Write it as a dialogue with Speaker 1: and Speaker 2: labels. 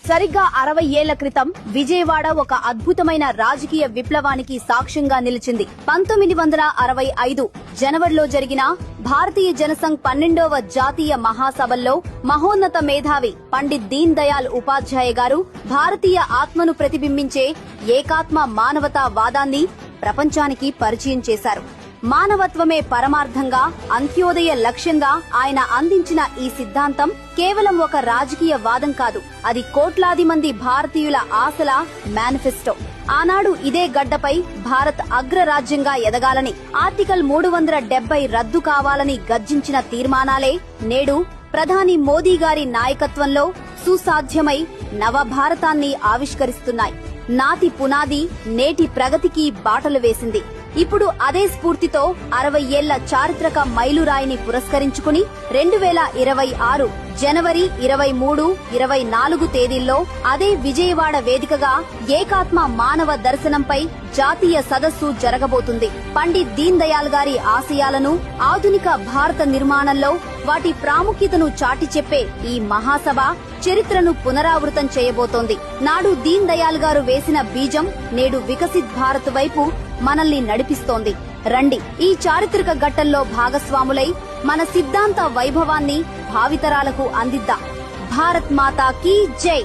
Speaker 1: సరిగ్గా 60 ఏళ్ల క్రితం విజయవాడ ఒక అద్భుతమైన రాజకీయ విప్లవానికి సాక్ష్యంగా నిలిచింది. 1965 జనవరిలో జరిగిన భారతీయ జనసంఘ్ 12వ జాతీయ మహాసభల్లో మహోన్నత మేధావి పండిత్ దీన్ దయాళ్ ఉపాధ్యాయ గారు భారతీయ ఆత్మను ప్రతిబింబించే ఏకాత్మ మానవతా వాదాన్ని ప్రపంచానికి పరిచయం చేశారు. మానవత్వమే పరమార్థంగా, అంత్యోదయ లక్ష్యంగా ఆయన అందించిన ఈ సిద్ధాంతం కేవలం ఒక రాజకీయ వాదం కాదు, అది కోట్లాది మంది భారతీయుల ఆశల మేనిఫెస్టో. ఆనాడు ఇదే గడ్డపై భారత్ అగ్రరాజ్యంగా ఎదగాలని, ఆర్టికల్ 370 రద్దు కావాలని గర్జించిన తీర్మానాలే నేడు ప్రధాని మోదీ గారి నాయకత్వంలో సుసాధ్యమై నవభారతాన్ని ఆవిష్కరిస్తున్నాయి. నాటి పునాది నేటి ప్రగతికి బాటలు వేసింది. ఇప్పుడు అదే స్ఫూర్తితో 60 ఏళ్ల చారిత్రక మైలురాయిని పురస్కరించుకుని 2026 జనవరి 23, 24 తేదీల్లో అదే విజయవాడ వేదికగా ఏకాత్మ మానవ దర్శనంపై జాతీయ సదస్సు జరగబోతుంది. పండిత్ దీన్ దయాళ్ గారి ఆశయాలను ఆధునిక భారత నిర్మాణంలో వాటి ప్రాముఖ్యతను చాటి చెప్పే ఈ మహాసభ చరిత్రను పునరావృతం చేయబోతోంది. నాడు దీన్ దయాళ్ గారు వేసిన బీజం నేడు వికసిత్ భారత్ వైపు మనల్ని నడిపిస్తోంది. రండి, ఈ చారిత్రక ఘట్టంలో భాగస్వాములై మన సిద్ధాంత వైభవాన్ని భావితరాలకు అందిద్దాం. భారత్ మాతా కీ జై.